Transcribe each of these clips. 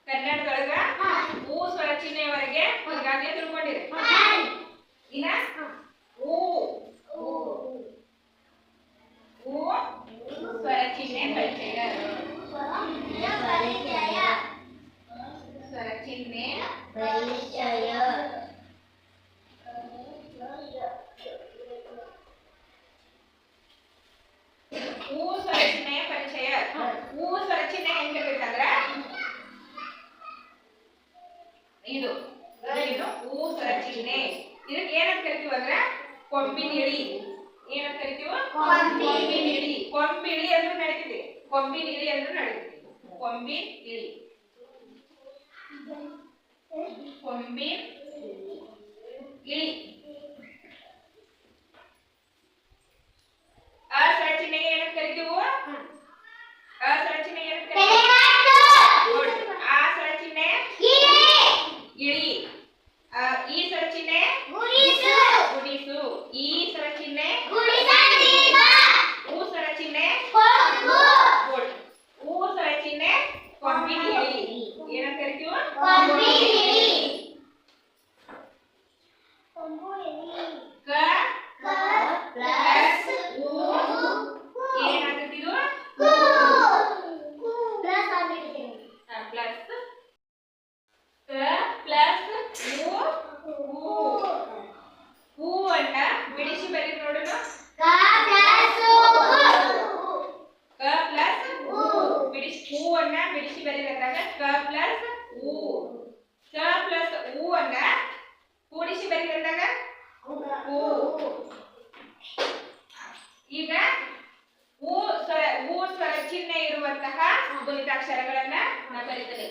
ಕನ್ನಡದೊಳಗ ಊ ಸ್ವರ ಚಿಹ್ನೆಯವರೆಗೆ ಈಗಾಗಲೇ ತಿಳ್ಕೊಂಡಿರಿ. ಇನ್ನ ಊ ಸ್ವರ ಚಿಹ್ನೆ ಪರಿಚಯ. ಸ್ವರ ಚಿಹ್ನೆ ಪರಿಚಯ. ಊ ಸ್ವರ ಚಿಹ್ನೆಯ ಪರಿಚಯ. ಊ ಸ್ವರ ಚಿಹ್ನೆ ಹೆಂಗಿರ್ಬೇಕಂದ್ರ ಇದು ಊ ಸ್ವರ ಚಿಹ್ನೆ. ಇದಕ್ಕೆ ಏನಂತ ಕರಿತೀವಿ ಅಂದ್ರ ಕೊಂಬಿನಿಳಿ. ಏನಂತ ಕರಿತೀವಿ? ಕೊಂಬಿನಿಳಿ. ಕೊಂಬಿಳಿ ಅಂದ್ರೂ ನಡೀತಿದೆ, ಕೊಂಬಿನಿಳಿ ಅಂದ್ರೂ ನಡೀತಿದೆ. ಕೊಂಬಿನಿಳಿ, ಕೊಂಬಿನಿಳಿ. ಆ ಸ್ವರ ಚಿಹ್ನೆಗೆ ಏನಂತ ಕರಿತೀವಿ? ಆ ಸ್ವರ ಚಿಹ್ನೆ ಏನಂತ ಕರಿತೀವಿ? ಆ ಸ್ವರ ಚಿಹ್ನೆ ಇಳಿ. ಈ ಸ್ವರ ಚಿಹ್ನೆ ಗುಣಿಸು. ಈ ಸ್ವರ ಚಿಹ್ನೆ ಊ ಸ್ವರ ಚಿಹ್ನೆ ಊ ಸ್ವರ ಚಿಹ್ನೆ ಕೊಂಬಿನಿಳಿ. ಏನಂತ ಕರಿತೀವಿ? ಕ ಪ್ಲಸ್ ಊ ಏನಾಗುತ್ತಿದು? ಪ್ಲಸ್ ಕ ಪ್ಲಸ್ ಹೂವನ್ನ ಬಿಡಿಸಿ ಬರೀ ನೋಡೋಣ. ಕ ಪ್ಲಸ್ ಬಿಡಿಸಿ ಹೂವನ್ನ ಬಿಡಿಸಿ ಬರೀರಂದಾಗ ಕ ಪ್ಲಸ್ ಊ. ಕ ಪ್ಲಸ್ ಹೂವನ್ನ ಕೂಡಿಸಿ ಬರೀರಂದಾಗ ಹೂ. ಈಗ ಊ ಸ್ವರ ಚಿಹ್ನೆ ಇರುವಂತಹ ಗುಣಿತಾಕ್ಷರಗಳನ್ನ ನಾವು ಬರೀತೇವೆ.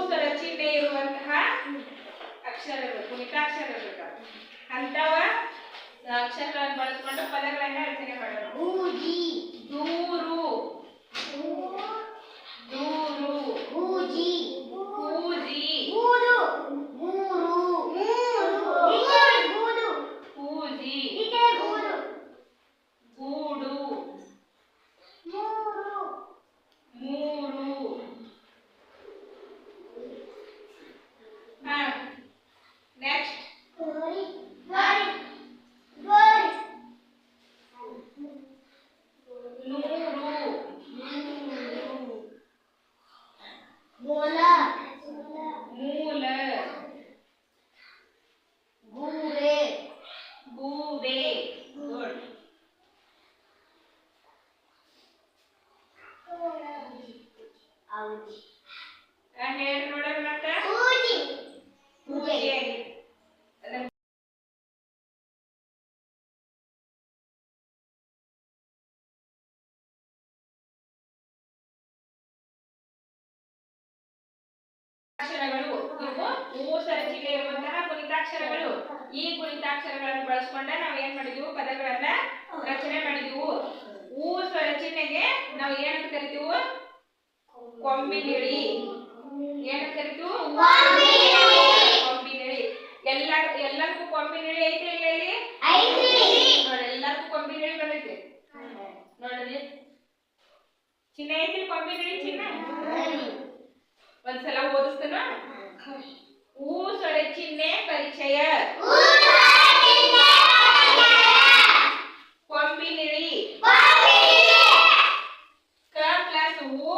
ಸ್ವರ ಚಿಹ್ನೆ ಇರುವಂತಹ ಅಕ್ಷರಗಳು, ಗುಣಿತಾಕ್ಷರಗಳು. ಅಂತವ ಅಕ್ಷರಗಳನ್ನು ಬಳಸಿಕೊಂಡು ಪದಗಳನ್ನ ರಚನೆ ಮಾಡೋಣ. ದೂರು, ದೂರು, ಪೂಜಿ, ಪೂಜಿ, ಪೂಜಿ, ಗೂಡು, ಮೂರು. ನೆಕ್ಸ್ಟ್ ಮೂಲ, ಮೂಲ, ಗೂಬೆ, ಗೂಬೆ. ಗುಡ್. ಹೇಳಿ ನೋಡೋಣ ಮತ್ತೆ. ಪೂಜೆ, ಅಕ್ಷರಗಳು ಇವು ಊ ಸ್ವರ ಚಿಹ್ನೆ ಇರುವಂತಹ ಗುಣಿತಾಕ್ಷರಗಳು. ಈ ಗುಣಿತಾಕ್ಷರಗಳನ್ನು ಬಳಸ್ಕೊಂಡ ನಾವು ಏನ್ ಮಾಡಿದ್ವು? ಪದಗಳನ್ನ ರಚನೆ ಮಾಡಿದ್ವು. ಊ ಸ್ವರ ಚಿಹ್ನೆಗೆ ನಾವು ಏನಂತ ಕರಿತೀವಿ? ಕೊಂಬಿನಿಳಿ. ಏನಂತ ಕರಿತೀವಿ? ಕೊಂಬಿನಿಳಿ. ಎಲ್ಲರಿಗೂ ಕೊಂಬಿನಿಳಿ ಐತೆ ಇಲ್ಲ? ಇಲ್ಲಿ ನೋಡಿ, ಎಲ್ಲರಿಗೂ ಕೊಂಬಿನಿಳಿ ಬಂದೈತೆ ನೋಡ್ರಿ. ಚಿಹ್ನೆ ಐತಿ ಕೊಂಬಿನಿಳಿ ಚಿಹ್ನೆ. ಒಂದ್ಸಲ ಓದಿಸ್ತಾನ. ಊ ಸ್ವರ ಚಿಹ್ನೆ ಪರಿಚಯ. ಕೊಂಬಿನಿಳಿ. ಕ ಪ್ಲಸ್ ಊ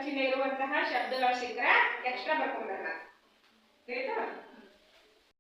ಚಿಹ್ನೆ ಇರುವಂತಹ ಶಬ್ದಗಳು ಸಿಕ್ಕರೆ ಎಕ್ಸ್ಟ್ರಾ ಬರ್ಕೊಂಡ್ಬರಲ್ಲ. ಆಯ್ತಾ?